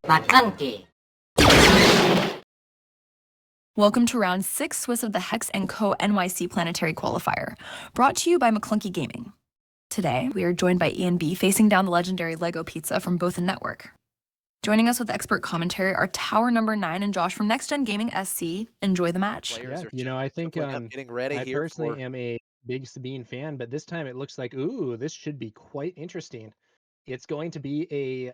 Maclunky. Welcome to round 6 Swiss of the Hex & Co. NYC Planetary Qualifier, brought to you by Maclunky Gaming. Today, we are joined by Ian B, facing down the legendary LegoPizza from Both Network. Joining us with expert commentary are Tower Number 9 and Josh from Next Gen Gaming SC. Enjoy the match. Yeah, I think getting ready I here personally for am a big Sabine fan, but this time it looks like, ooh, this should be quite interesting. It's going to be a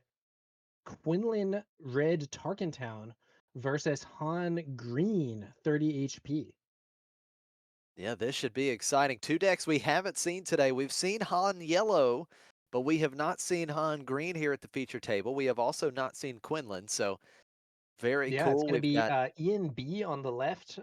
Quinlan Red Tarkentown versus Han Green 30 HP. Yeah, this should be exciting. Two decks we haven't seen today. We've seen Han Yellow, but we have not seen Han Green here at the feature table. We have also not seen Quinlan, so very Yeah, it's cool. going to We've be got Ian B on the left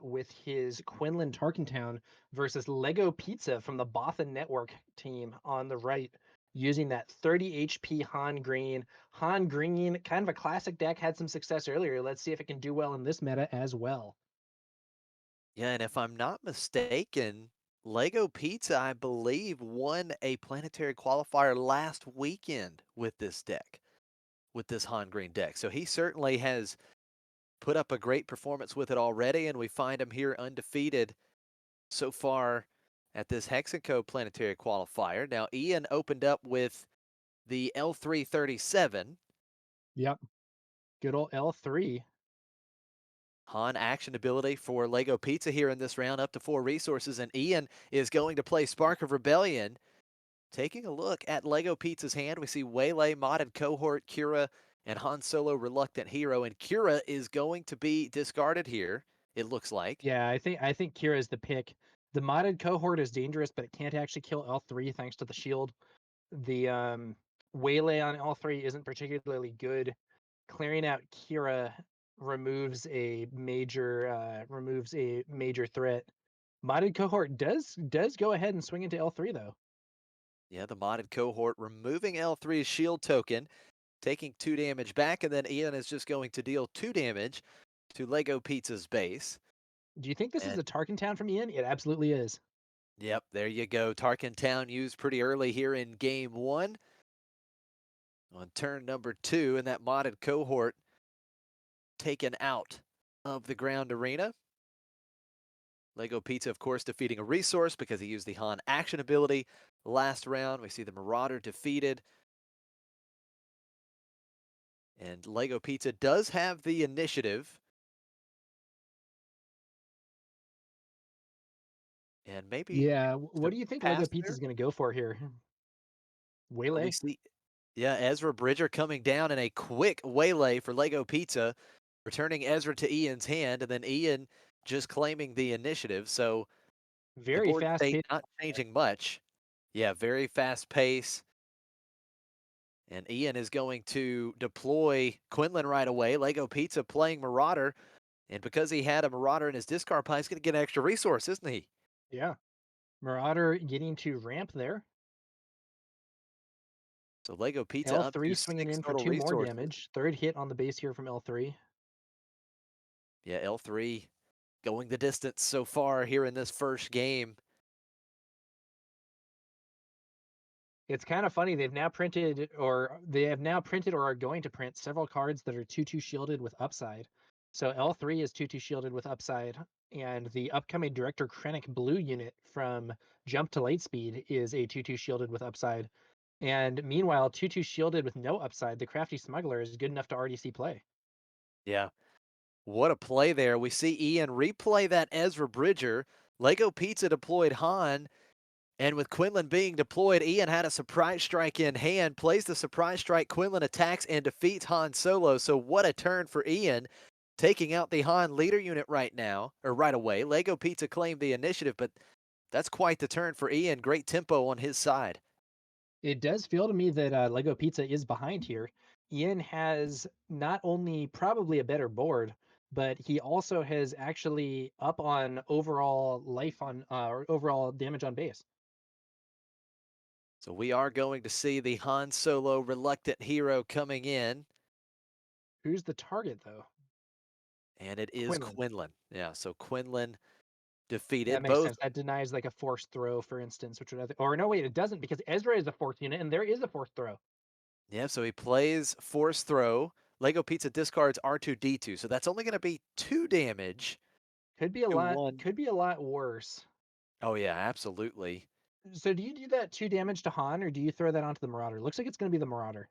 with his Quinlan Tarkentown versus LegoPizza from the Bothan Network team on the right, using that 30 HP Han Green. Han Green, kind of a classic deck, had some success earlier. Let's see if it can do well in this meta as well. Yeah, and if I'm not mistaken, LegoPizza, I believe, won a planetary qualifier last weekend with this deck, with this Han Green deck. So he certainly has put up a great performance with it already, and we find him here undefeated so far at this Hexaco Planetary Qualifier. Now, Ian opened up with the L337. Yep. Good old L3. Han action ability for LegoPizza here in this round, up to 4 resources, and Ian is going to play Spark of Rebellion. Taking a look at LegoPizza's hand, we see Waylay, Modded Cohort, qi'ra, and Han Solo Reluctant Hero, and qi'ra is going to be discarded here, it looks like. Yeah, I think qi'ra is the pick. The modded cohort is dangerous, but it can't actually kill L3 thanks to the shield. The Waylay on L3 isn't particularly good. Clearing out qi'ra removes a major threat. Modded cohort does go ahead and swing into L3 though. Yeah, the Modded Cohort removing L3's shield token, taking 2 damage back, and then Ian is just going to deal 2 damage to LegoPizza's base. Do you think this is And a Tarkentown from Ian? It absolutely is. yep, there you go. Tarkentown used pretty early here in game 1. On turn number 2, and that Modded Cohort taken out of the ground arena. LegoPizza, of course, defeating a resource because he used the Han action ability last round. We see the Marauder defeated. And LegoPizza does have the initiative. And maybe Yeah, what do you think pass LegoPizza there. is going to go for here? We Waylay? see, yeah, Ezra Bridger coming down in a quick waylay for LegoPizza, returning Ezra to Ian's hand, and then Ian just claiming the initiative. So the Very board fast state pace. not changing much. Yeah, very fast pace. And Ian is going to deploy Quinlan right away. LegoPizza playing Marauder. And because he had a Marauder in his discard pile, he's going to get an extra resource, isn't he? Yeah. Marauder getting to ramp there. So LegoPizza up L3 to swinging 6 in for total 2 more resources. damage. Third hit on the base here from L3. Yeah, L3 going the distance so far here in this first game. It's kind of funny. They have now printed or are going to print several cards that are 2/2 shielded with upside. So L3 is 2/2 shielded with upside, and the upcoming Director Krennic blue unit from Jump to Lightspeed is a 2/2 shielded with upside. And meanwhile, 2/2 shielded with no upside, the Crafty Smuggler is good enough to RDC play. Yeah, what a play there. We see Ian replay that Ezra Bridger. LegoPizza deployed Han. And with Quinlan being deployed, Ian had a surprise strike in hand, plays the surprise strike, Quinlan attacks and defeats Han Solo. So what a turn for Ian, taking out the Han leader unit right now, or right away. LegoPizza claimed the initiative, but that's quite the turn for Ian. Great tempo on his side. It does feel to me that LegoPizza is behind here. Ian has not only probably a better board, but he also has actually up on overall life on or overall damage on base. So we are going to see the Han Solo reluctant hero coming in. Who's the target though? And it is Quinlan. Quinlan. Yeah, so Quinlan That defeated makes both. sense. That denies like a forced throw, for instance, which would or no wait, it doesn't because Ezra is a forced unit and there is a forced throw. Yeah, so he plays Force Throw. Lego Pizza discards R2D2, so that's only going to be 2 damage Could be a to lot. 1. Could be a lot worse. Oh yeah, absolutely. So do you do that 2 damage to Han, or do you throw that onto the Marauder? Looks like it's going to be the Marauder.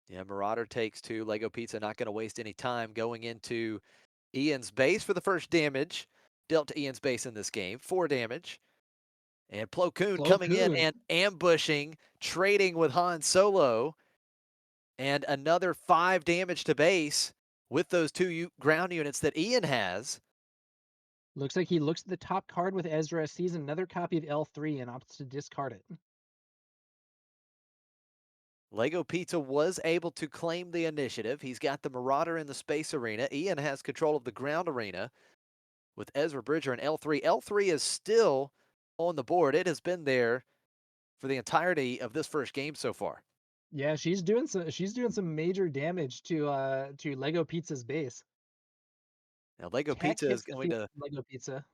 Yeah, Marauder takes 2. Lego Pizza not going to waste any time going into Ian's base for the first damage. Dealt to Ian's base in this game. 4 damage. And Plo Koon Plo coming in Koon. and ambushing, trading with Han Solo. And another 5 damage to base with those 2 ground units that Ian has. Looks like he looks at the top card with Ezra, sees another copy of L3, and opts to discard it. Lego Pizza was able to claim the initiative. He's got the Marauder in the space arena. Ian has control of the ground arena with Ezra Bridger and L3. L3 is still on the board. It has been there for the entirety of this first game so far. Yeah, she's doing some major damage to Lego Pizza's base. Now Lego Tech Pizza is hits the going field to, of Lego Pizza.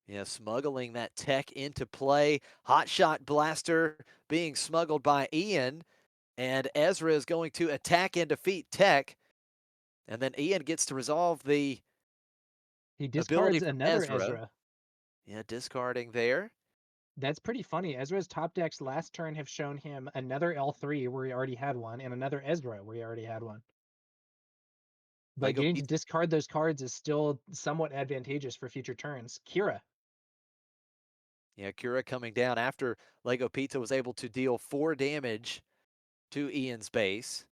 yeah, smuggling that tech into play. Hot shot blaster being smuggled by Ian, and Ezra is going to attack and defeat tech. And then Ian gets to resolve the He ability discards from another Ezra. Ezra. Yeah, discarding there. That's pretty funny. Ezra's top decks last turn have shown him another L3 where he already had one, and another Ezra where he already had one. But Lego getting to Pizza. discard those cards is still somewhat advantageous for future turns. Qi'ra. Yeah, qi'ra coming down after Lego Pizza was able to deal 4 damage to Ian's base.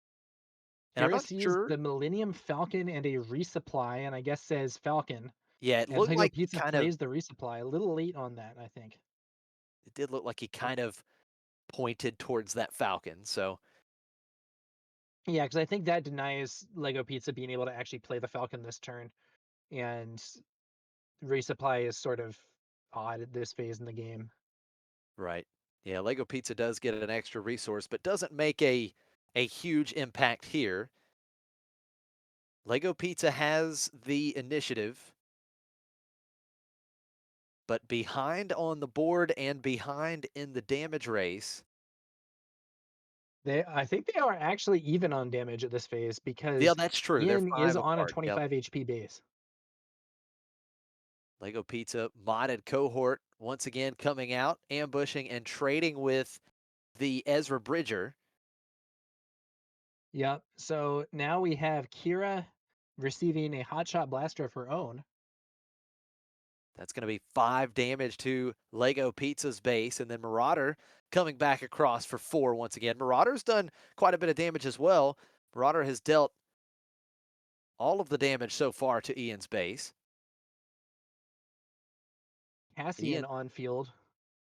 And I'm Qi'ra not sees sure. the Millennium Falcon and a resupply, and I guess says Falcon. Yeah, it And looked Lego like he Pizza kind of, plays the resupply. A little late on that, I think. it did look like he kind of pointed towards that Falcon. So, Yeah, because I think that denies Lego Pizza being able to actually play the Falcon this turn, and resupply is sort of odd at this phase in the game. right. Yeah, Lego Pizza does get an extra resource, but doesn't make a huge impact here. Lego Pizza has the initiative, but behind on the board and behind in the damage race. I think they are actually even on damage at this phase Yeah, because that's true. They're Ian is 5 on a apart. Yep. 25 HP base. Lego Pizza modded cohort once again coming out, ambushing and trading with the Ezra Bridger. Yep. So now we have Qi'ra receiving a hotshot blaster of her own. That's going to be 5 damage to Lego Pizza's base. And then Marauder coming back across for 4 once again. Marauder's done quite a bit of damage as well. Marauder has dealt all of the damage so far to Ian's base. Cassian Ian, on field.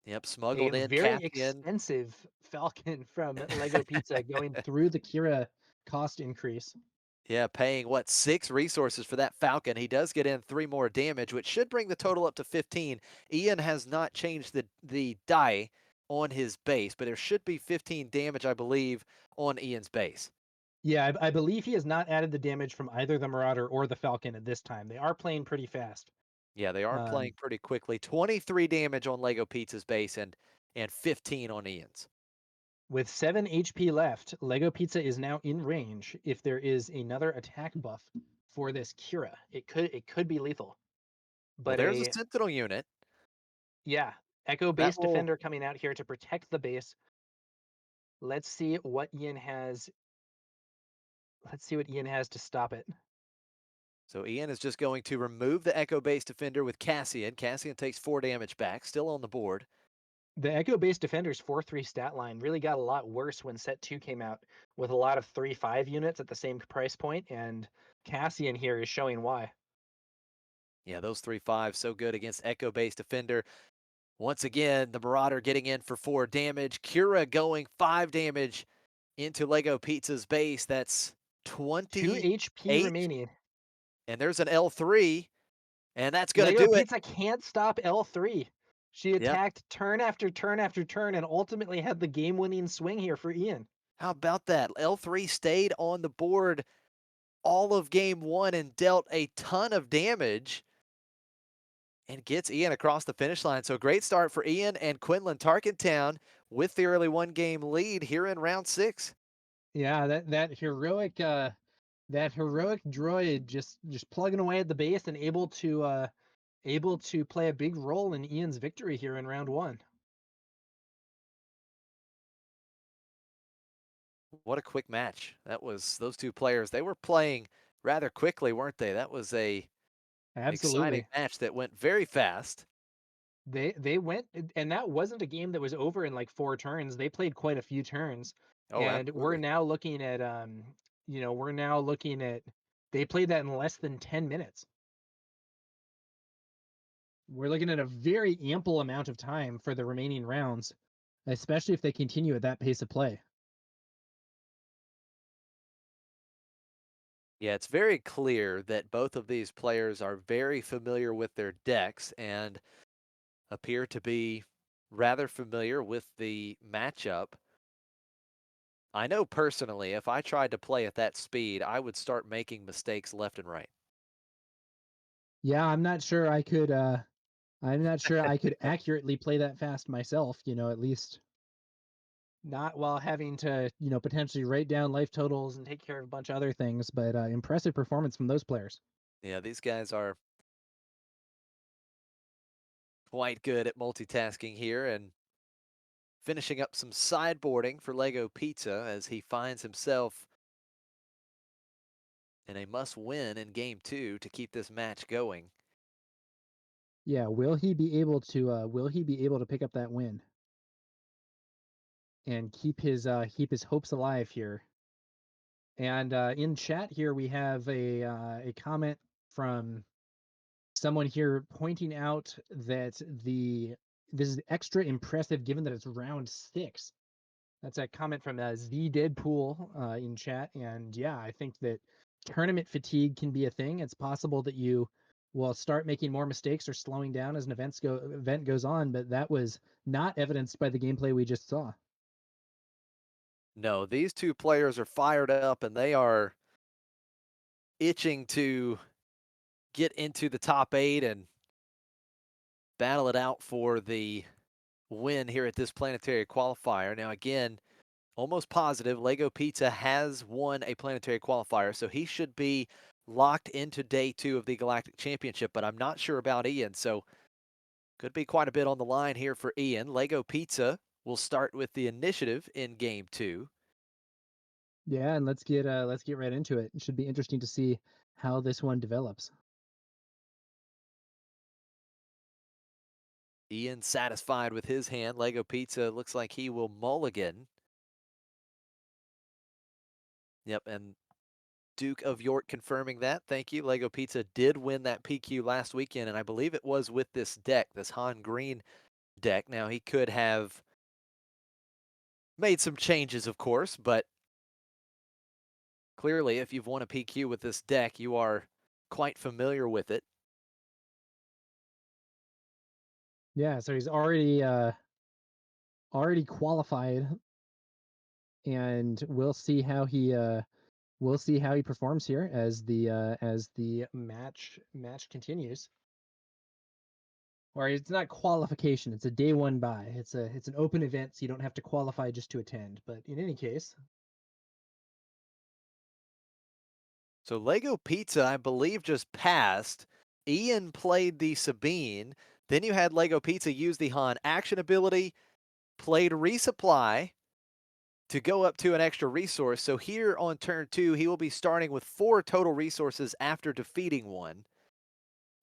yep, A smuggled in very Cassian. expensive Falcon from Lego Pizza going through the Qi'ra cost increase. Yeah, paying what, 6 resources for that Falcon. He does get in 3 more damage, which should bring the total up to 15. Ian has not changed the die on his base, but there should be 15 damage, I believe, on Ian's base. Yeah, I believe he has not added the damage from either the Marauder or the Falcon at this time. They are playing pretty fast. Yeah, they are playing pretty quickly. 23 damage on Lego Pizza's base and 15 on Ian's. With 7 HP left, Lego Pizza is now in range. If there is another attack buff for this Qi'ra, it could be lethal. Well, But there's a Sentinel unit. yeah, Echo That base will defender coming out here to protect the base. Let's see what Ian has. Let's see what Ian has to stop it. So Ian is just going to remove the Echo base defender with Cassian. Cassian takes 4 damage back, still on the board. The Echo base defender's 4-3 stat line really got a lot worse when set 2 came out with a lot of 3-5 units at the same price point, and Cassian here is showing why. Yeah, those 3/5 so good against Echo base defender. Once again, the Marauder getting in for 4 damage. Qi'ra going 5 damage into Lego Pizza's base. That's 2 HP 28. remaining. And there's an L3, and that's going to Lego do it. Pizza can't stop L3. She Yep. attacked turn after turn after turn and ultimately had the game-winning swing here for Ian. How about that? L3 stayed on the board all of game 1 and dealt a ton of damage and gets Ian across the finish line. So great start for Ian and Quinlan Tarkentown with the early 1-game lead here in round 6. Yeah, that heroic That heroic droid just plugging away at the base and able to play a big role in Ian's victory here in round one. What a quick match. That was those two players. They were playing rather quickly, weren't they? That was a exciting Absolutely. match that went very fast. They went, and that wasn't a game that was over in like 4 turns. They played quite a few turns. Oh, And we're absolutely. now looking at we're now looking at they played that in less than 10 minutes. We're looking at a very ample amount of time for the remaining rounds, especially if they continue at that pace of play. Yeah, it's very clear that both of these players are very familiar with their decks and appear to be rather familiar with the matchup. I know personally, if I tried to play at that speed, I would start making mistakes left and right. Yeah, I'm not sure I could accurately play that fast myself, at least not while having to, potentially write down life totals and take care of a bunch of other things, but impressive performance from those players. Yeah, these guys are quite good at multitasking here and finishing up some sideboarding for LegoPizza as he finds himself in a must-win in game 2 to keep this match going. Yeah, will he be able to pick up that win and keep his hopes alive here? And in chat here we have a comment from someone here pointing out that this is extra impressive given that it's round 6. That's a comment from Z Deadpool in chat, and yeah, I think that tournament fatigue can be a thing. It's possible that you will start making more mistakes or slowing down as an event goes on, but that was not evidenced by the gameplay we just saw. No, these two players are fired up and they are itching to get into the top 8 and battle it out for the win here at this Planetary qualifier. Now, again, almost positive LegoPizza has won a Planetary qualifier, so he should be locked into day 2 of the Galactic Championship, but I'm not sure about Ian, so could be quite a bit on the line here for Ian. LegoPizza will start with the initiative in game 2. Yeah, and let's get right into it. It should be interesting to see how this one develops. Ian satisfied with his hand. LegoPizza looks like he will mulligan. Yep, and Duke of York confirming that. Thank you. LegoPizza did win that PQ last weekend, and I believe it was with this deck, this Han Green deck. Now, he could have made some changes, of course, but clearly, if you've won a PQ with this deck, you are quite familiar with it. Yeah, so he's already qualified, and we'll see how he performs here as the match continues. Or it's not qualification; it's a day one buy. It's an open event, so you don't have to qualify just to attend. But in any case, So LegoPizza, I believe, just passed. Ian played the Sabine. Then you had LegoPizza use the Han action ability, played Resupply to go up to an extra resource. So here on turn 2, he will be starting with 4 total resources after defeating one.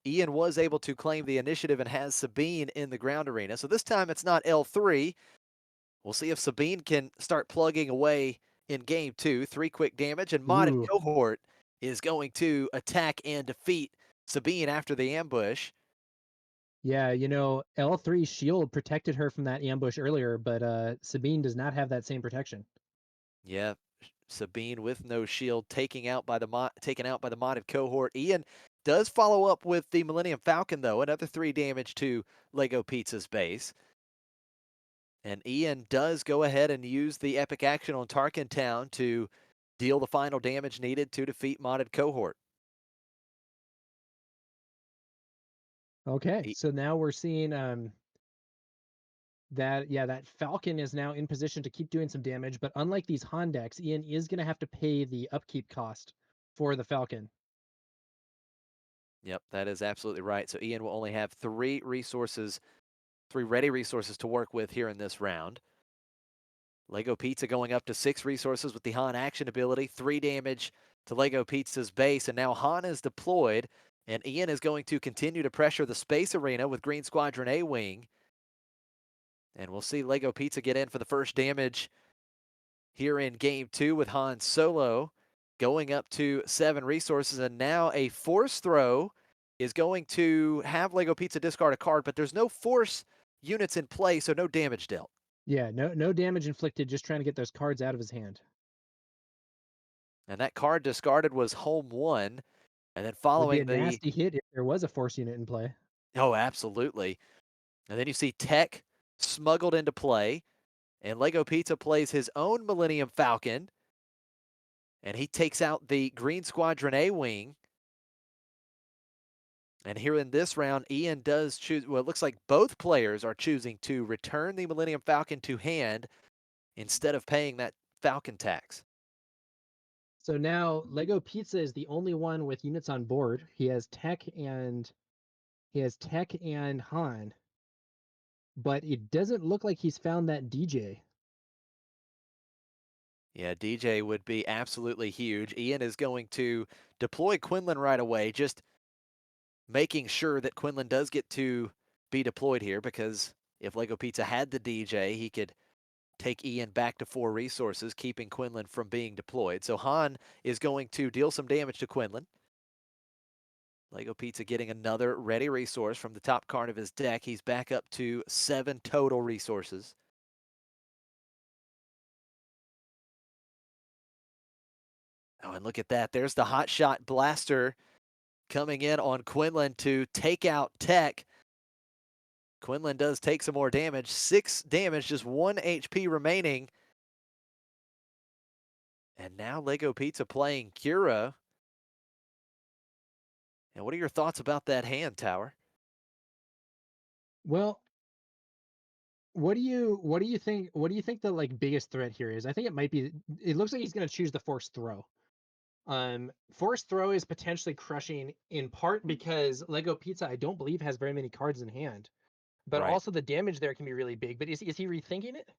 Ian was able to claim the initiative and has Sabine in the ground arena. So this time it's not L3. We'll see if Sabine can start plugging away in game 2. 3 quick damage, and Modded ooh, Cohort is going to attack and defeat Sabine after the ambush. yeah, L3 shield protected her from that ambush earlier, but Sabine does not have that same protection. Yeah, Sabine with no shield taken out by the modded cohort. Ian does follow up with the Millennium Falcon though, another 3 damage to LegoPizza's base. And Ian does go ahead and use the epic action on Tarkin Town to deal the final damage needed to defeat modded cohort. Okay, E- so now we're seeing that Falcon is now in position to keep doing some damage, but unlike these Han decks, Ian is going to have to pay the upkeep cost for the Falcon. Yep, that is absolutely right. So Ian will only have 3 ready resources to work with here in this round. LegoPizza going up to 6 resources with the Han action ability, 3 damage to LegoPizza's base, and now Han is deployed, and Ian is going to continue to pressure the space arena with Green Squadron A-Wing. And we'll see LegoPizza get in for the first damage here in game 2 with Han Solo going up to 7 resources, and now a force throw is going to have LegoPizza discard a card, but there's no force units in play, so no damage dealt. Yeah, no damage inflicted, just trying to get those cards out of his hand. And that card discarded was home 1. And then Would be a following the, nasty hit if there was a force unit in play. oh, absolutely. And then you see Tech smuggled into play, and LegoPizza plays his own Millennium Falcon, and he takes out the Green Squadron A-Wing. And here in this round, Ian does choose, well, it looks like both players are choosing to return the Millennium Falcon to hand instead of paying that Falcon tax. So now LegoPizza is the only one with units on board. He has Tech and Han, but it doesn't look like he's found that DJ. Yeah, DJ would be absolutely huge. Ian is going to deploy Quinlan right away, just making sure that Quinlan does get to be deployed here, because if LegoPizza had the DJ, he could take Ian back to 4 resources, keeping Quinlan from being deployed. So Han is going to deal some damage to Quinlan. LegoPizza getting another ready resource from the top card of his deck. He's back up to 7 total resources. Oh, and look at that. There's the hot shot blaster coming in on Quinlan to take out Tech. Quinlan does take some more damage. 6 damage, just 1 HP remaining. And now LegoPizza playing qi'ra. And what are your thoughts about that hand, Tower? Well, what do you think? What do you think the like biggest threat here is? I think it might be. It looks like he's going to choose the force throw. Force throw is potentially crushing in part because LegoPizza, I don't believe, has very many cards in hand, but Right. also the damage there can be really big. But is he rethinking it?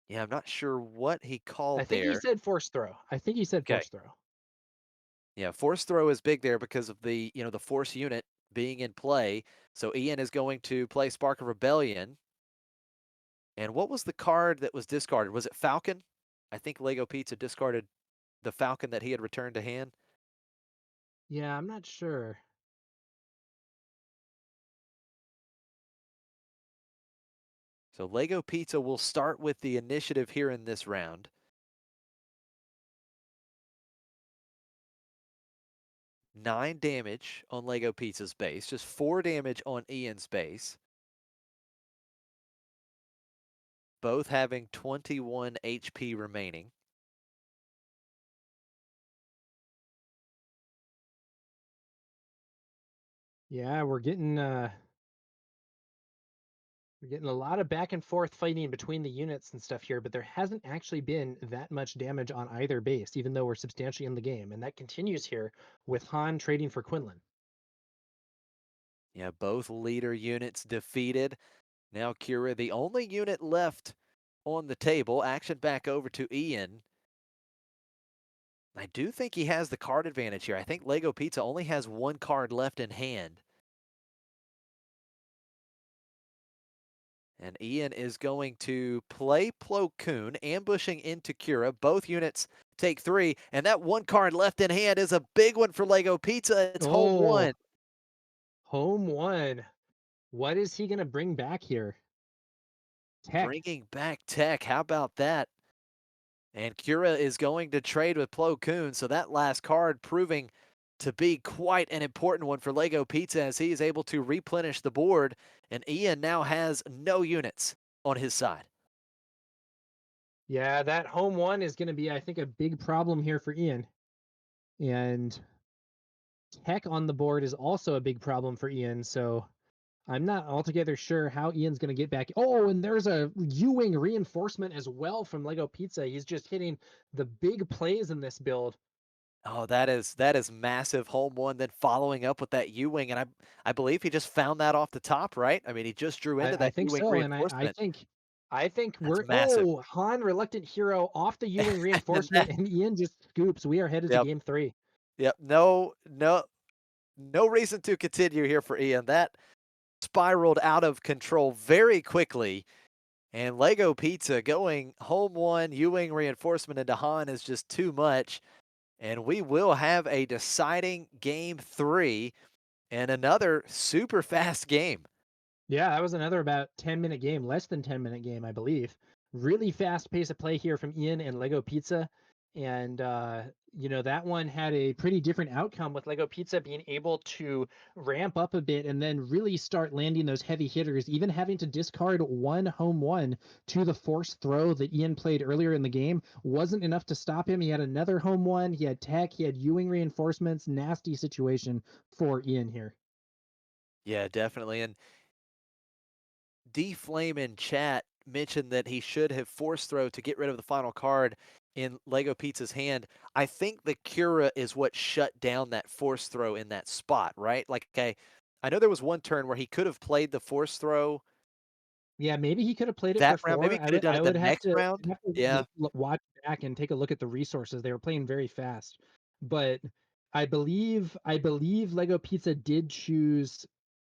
Yeah, I'm not sure what he I called think he there. said force throw. I think he said Okay. force throw. Yeah, force throw is big there because of the, the force unit being in play. So Ian is going to play Spark of Rebellion. And what was the card that was discarded? Was it Falcon? I think LegoPizza discarded the Falcon that he had returned to hand. Yeah, I'm not sure. So LegoPizza will start with the initiative here in this round. Nine damage on LegoPizza's base, just 4 damage on Ian's base. Both having 21 HP remaining. Yeah, we're getting a lot of back and forth fighting between the units and stuff here, but there hasn't actually been that much damage on either base, even though we're substantially in the game, and that continues here with Han trading for Quinlan. Yeah, both leader units defeated. Now qi'ra, the only unit left on the table. Action back over to Ian. I do think he has the card advantage here. I think LegoPizza only has 1 card left in hand. And Ian is going to play Plo Koon, ambushing into qi'ra. Both units take 3, and that 1 card left in hand is a big one for LegoPizza. It's home 1. Home 1. What is he going to bring back here? Tech. Bringing back Tech. How about that? And qi'ra is going to trade with Plo Koon, so that last card proving to be quite an important one for LegoPizza as he is able to replenish the board, and Ian now has no units on his side. Yeah, that home 1 is going to be, I think, a big problem here for Ian. And Tech on the board is also a big problem for Ian, so I'm not altogether sure how Ian's going to get back. Oh, and there's a U-Wing reinforcement as well from LegoPizza. He's just hitting the big plays in this build. Oh, that is massive home one, then following up with that U-wing, and I believe he just found that off the top, right? I mean, he just drew into I that think U-wing so, and I reinforcement. think I think That's we're massive. Han reluctant hero off the U-wing And then reinforcement, that and Ian just scoops. We are headed to yep, game 3. yep, no reason to continue here for Ian. That spiraled out of control very quickly, and Lego Pizza going home one, U-wing reinforcement into Han is just too much, and we will have a deciding game 3 and another super fast game. Yeah, that was another about 10-minute game, less than 10-minute game, I believe. Really fast pace of play here from Ian and Lego Pizza. And, that one had a pretty different outcome with Lego Pizza being able to ramp up a bit and then really start landing those heavy hitters, even having to discard one home one to the forced throw that Ian played earlier in the game wasn't enough to stop him. He had another home one, he had tech, he had Ewing reinforcements. Nasty situation for Ian here. Yeah, definitely, and D-Flame in chat mentioned that he should have force throw to get rid of the final card in Lego Pizza's hand. I think the qi'ra is what shut down that force throw in that spot, right? Like, okay, I know there was one turn where he could have played the force throw Yeah, maybe he could have played it for that round. Maybe 4. he could have done I it the would have next to round. l Yeah. l watch back and take a look at the resources. They were playing very fast. But I believe Lego Pizza did choose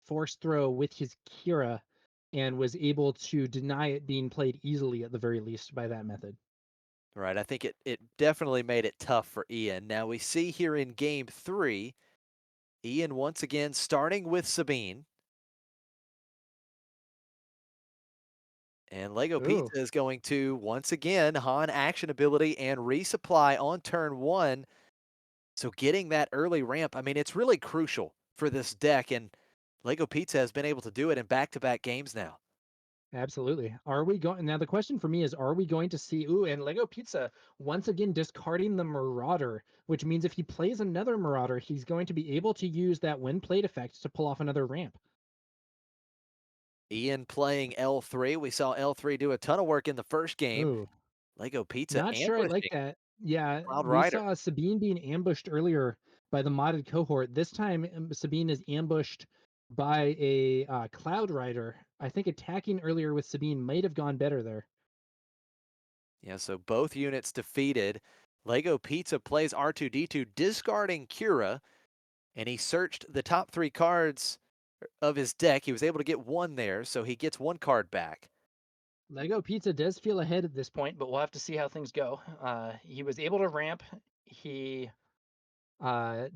Force Throw with his Kira and was able to deny it being played easily at the very least by that method. Right. I think it definitely made it tough for Ian. Now we see here in game 3, Ian once again starting with Sabine. And Lego Ooh, Pizza is going to, once again, Han action ability and resupply on turn 1. So getting that early ramp, I mean, it's really crucial for this deck, and Lego Pizza has been able to do it in back-to-back games now. absolutely. Are we going now? The question for me is, are we going to see, and Lego Pizza once again discarding the Marauder, which means if he plays another Marauder, he's going to be able to use that when played effect to pull off another ramp. Ian playing L3. We saw L3 do a ton of work in the first game. Ooh, Lego Pizza not sure I like ambushing that. Yeah, Cloud we Rider. saw Sabine being ambushed earlier by the modded cohort. This time, Sabine is ambushed by a Cloud Rider. I think attacking earlier with Sabine might have gone better there. Yeah, so both units defeated. Lego Pizza plays R2D2, discarding qi'ra, and he searched the top 3 cards of his deck. He was able to get one there, so he gets one card back. Lego Pizza does feel ahead at this point, but we'll have to see how things go. He was able to ramp. He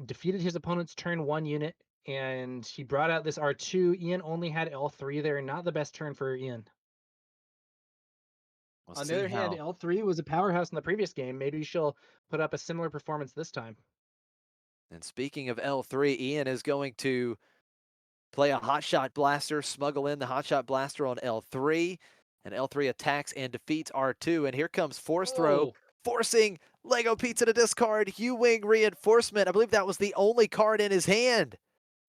defeated his opponent's turn 1 unit, and he brought out this R2. Ian only had L3 there. Not the best turn for Ian. We'll On the see other hand, how. L3 was a powerhouse in the previous game. Maybe she'll put up a similar performance this time. And speaking of L3, Ian is going to play a hot shot blaster, smuggle in the hot shot blaster on L3, and L3 attacks and defeats R2. And here comes force throw, Oh, forcing Lego Pizza to discard U-wing reinforcement. I believe that was the only card in his hand.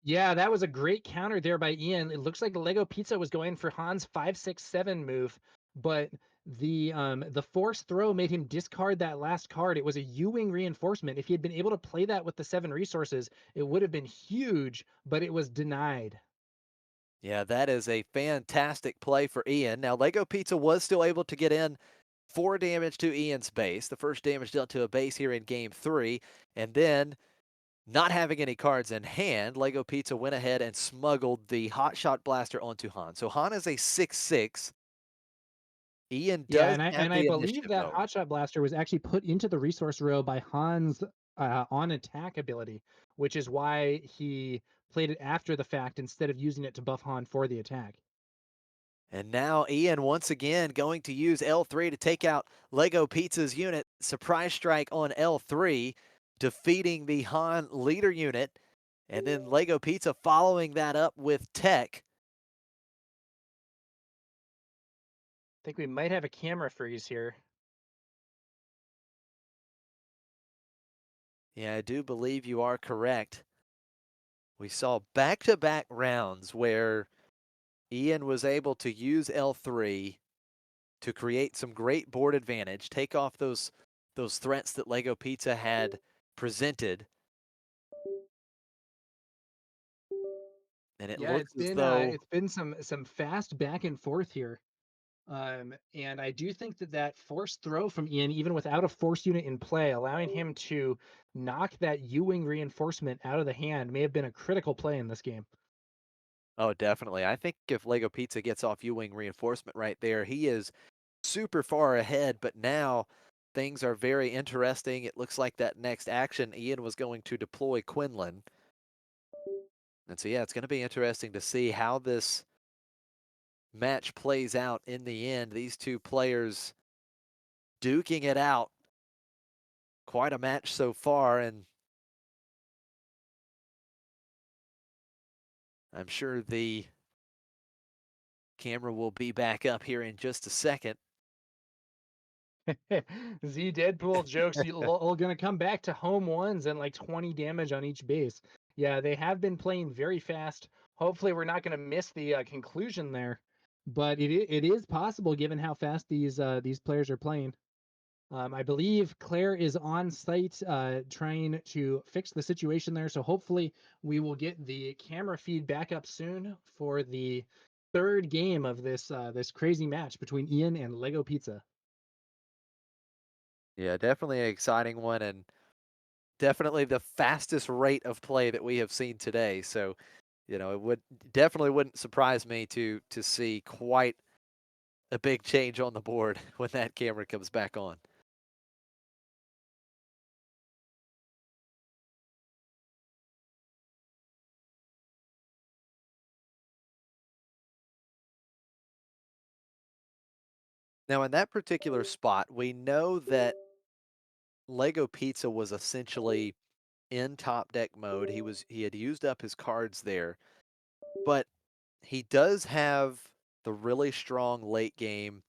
yeah, that was a great counter there by Ian. It looks like the Lego Pizza was going for Han's 5-6-7 move, but the force throw made him discard that last card. It was a U-wing reinforcement. If he had been able to play that with the 7 resources, it would have been huge, but it was denied. Yeah, that is a fantastic play for Ian. Now, Lego Pizza was still able to get in 4 damage to Ian's base. The first damage dealt to a base here in game 3. And then, not having any cards in hand, Lego Pizza went ahead and smuggled the Hot Shot Blaster onto Han. So Han is a 6/6. Ian Yeah, does and I have and I the believe initiative, that though. hotshot blaster was actually put into the resource row by Han's on attack ability, which is why he played it after the fact instead of using it to buff Han for the attack. And now Ian once again going to use L3 to take out Lego Pizza's unit. Surprise strike on L3, defeating the Han leader unit. And then Lego Pizza following that up with Tech. I think we might have a camera freeze here. Yeah, I do believe you are correct. We saw back-to-back rounds where Ian was able to use L3 to create some great board advantage, take off those threats that Lego Pizza had presented. And it Yeah, looks as though, it's been some fast back and forth here. And I do think that that forced throw from Ian, even without a force unit in play, allowing him to knock that U-wing reinforcement out of the hand may have been a critical play in this game. oh, definitely. I think if Lego Pizza gets off U-wing reinforcement right there, he is super far ahead. But now things are very interesting. It looks like that next action, Ian was going to deploy Quinlan. And so, yeah, it's going to be interesting to see how this match plays out in the end. These two players duking it out. Quite a match so far, and I'm sure the camera will be back up here in just a second. Z Deadpool jokes all gonna come back to home ones and like 20 damage on each base. Yeah, they have been playing very fast. Hopefully, we're not gonna miss the conclusion there, but it is possible given how fast these players are playing. I believe Claire is on site trying to fix the situation there. So hopefully we will get the camera feed back up soon for the third game of this crazy match between Ian and Lego Pizza. Yeah, definitely an exciting one, and definitely the fastest rate of play that we have seen today. So, it would definitely wouldn't surprise me to see quite a big change on the board when that camera comes back on. Now, in that particular spot, we know that Lego Pizza was essentially in top deck mode. He had used up his cards there, but he does have the really strong late game.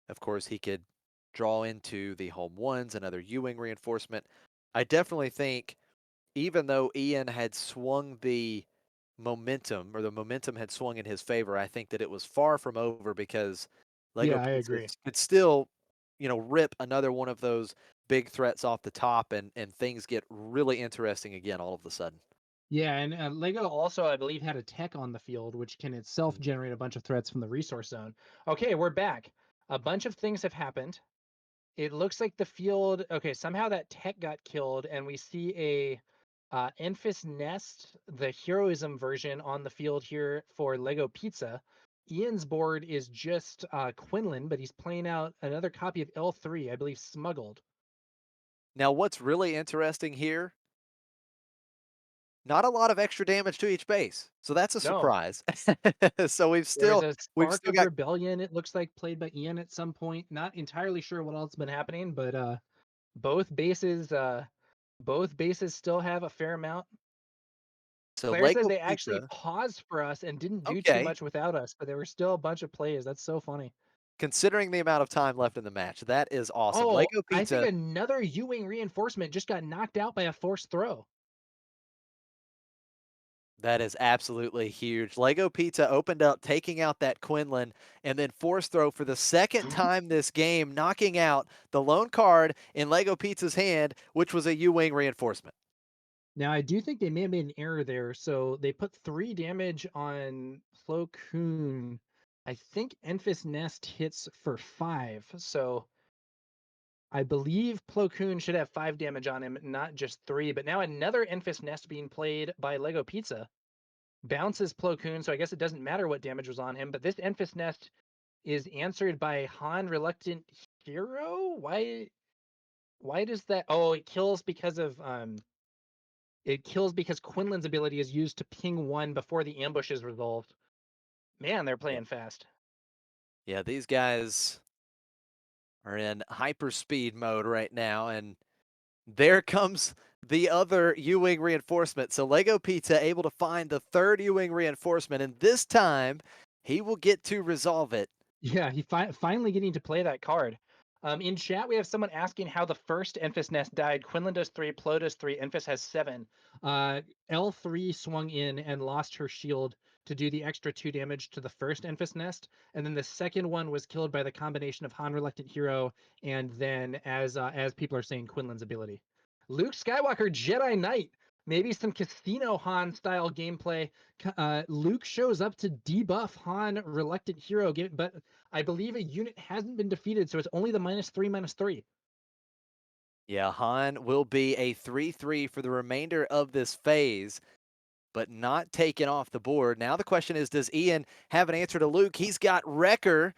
Of course, he could draw into the home ones, another Ewing reinforcement. I definitely think, even though Ian had swung the momentum, or the momentum had swung in his favor, I think that it was far from over because Lego Yeah, I Pizza agree. could still, rip another one of those big threats off the top, and things get really interesting again all of a sudden. Yeah, and Lego also, I believe, had a tech on the field, which can itself Mm. generate a bunch of threats from the resource zone. Okay, we're back. A bunch of things have happened. It looks like the field. Okay, somehow that tech got killed, and we see a Enfys Nest, the heroism version, on the field here for Lego Pizza. Ian's board is just Quinlan, but he's playing out another copy of L3, I believe, smuggled. Now, what's really interesting here, not a lot of extra damage to each base, so that's a No, surprise. So there was a we've spark still of got. rebellion. It looks like played by Ian at some point. Not entirely sure what else has been happening, but both bases, uh, both bases still have a fair amount. So Claire says Lego they actually Pizza, paused for us and didn't do too okay, much without us, but there were still a bunch of plays. That's so funny. considering the amount of time left in the match, that is awesome. Oh, Lego I think Pizza, another U-wing reinforcement just got knocked out by a forced throw. that is absolutely huge. Lego Pizza opened up, taking out that Quinlan, and then force throw for the second time this game, knocking out the lone card in Lego Pizza's hand, which was a U-wing reinforcement. Now, I do think they may have made an error there. So they put 3 damage on Plo Koon. I think Enfys Nest hits for 5. So I believe Plo Koon should have 5 damage on him, not just 3. But now another Enfys Nest being played by Lego Pizza bounces Plo Koon. So I guess it doesn't matter what damage was on him. But this Enfys Nest is answered by Han Reluctant Hero. Why does that? Oh, it kills because Quinlan's ability is used to ping 1 before the ambush is resolved. Man, they're Yeah. playing fast. Yeah, these guys are in hyperspeed mode right now, and there comes the other U-wing reinforcement. So Lego Pizza able to find the third U-wing reinforcement, and this time he will get to resolve it. Yeah, he finally getting to play that card. In chat, we have someone asking how the first Enfys Nest died. Quinlan does 3, Plo does 3, Enfys has 7. L3 swung in and lost her shield to do the extra 2 damage to the first Enfys Nest, and then the second one was killed by the combination of Han Reluctant Hero and then, as people are saying, Quinlan's ability. Luke Skywalker, Jedi Knight. Maybe some Casino Han style gameplay. Luke shows up to debuff Han, Reluctant Hero, but I believe a unit hasn't been defeated, so it's only the -3/-3. Yeah, Han will be a 3/3 for the remainder of this phase, but not taken off the board. Now the question is, does Ian have an answer to Luke? He's got Wrecker.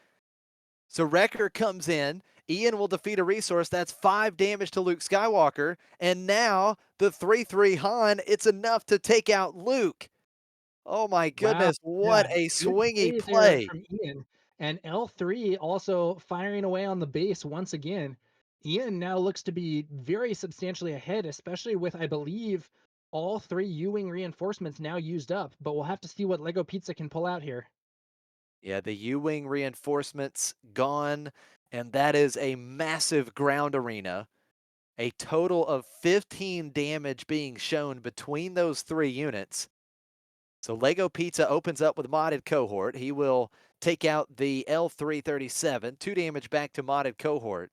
So Wrecker comes in. Ian will defeat a resource. That's 5 damage to Luke Skywalker. And now the 3/3 Han, it's enough to take out Luke. Oh my Wow. goodness, what Yeah. a Good swingy play there play. from Ian. And L3 also firing away on the base once again. Ian now looks to be very substantially ahead, especially with, I believe, all 3 U-Wing reinforcements now used up. But we'll have to see what LegoPizza can pull out here. Yeah, the U-Wing reinforcements gone, and that is a massive ground arena. A total of 15 damage being shown between those 3 units. So LegoPizza opens up with modded cohort. He will take out the L337, 2 damage back to modded cohort.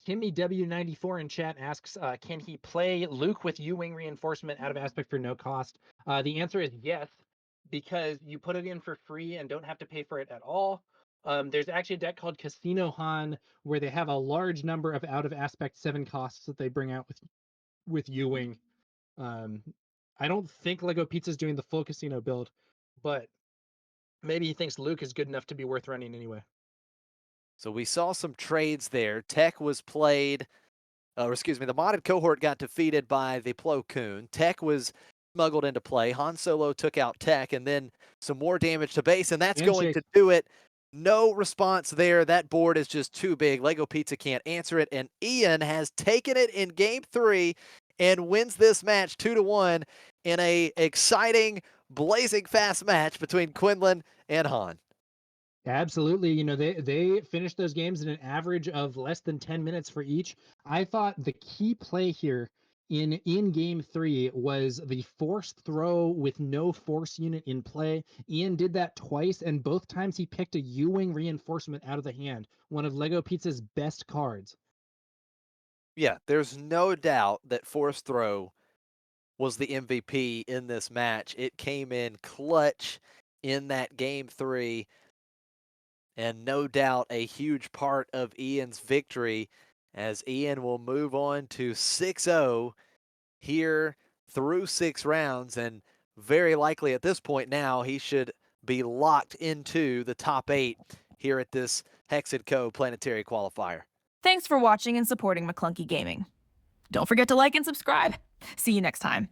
Timmy W94 in chat asks, can he play Luke with U-Wing reinforcement out of aspect for no cost? The answer is yes, because you put it in for free and don't have to pay for it at all. There's actually a deck called Casino Han where they have a large number of out of aspect 7 costs that they bring out with U-Wing. I don't think LegoPizza is doing the full casino build, but maybe he thinks Luke is good enough to be worth running anyway. So we saw some trades there. Tech was played, or excuse me, the modded cohort got defeated by the Plo Koon. Tech was smuggled into play. Han Solo took out Tech, and then some more damage to base, and that's going Handshake. to do it. No response there. That board is just too big. LegoPizza can't answer it, and Ian has taken it in game 3 and wins this match 2-1 in a exciting, blazing fast match between Quinlan and Han. Absolutely. You know, they finished those games in an average of less than 10 minutes for each. I thought the key play here in game 3 was the forced throw with no force unit in play. Ian did that twice, and both times he picked a U-Wing reinforcement out of the hand, one of LegoPizza's best cards. Yeah, there's no doubt that Force Throw was the MVP in this match. It came in clutch in that game 3, and no doubt a huge part of Ian's victory, as Ian will move on to 6-0 here through 6 rounds, and very likely at this point now he should be locked into the top 8 here at this Hexed Co Planetary Qualifier. Thanks for watching and supporting Maclunky Gaming. Don't forget to like and subscribe. See you next time.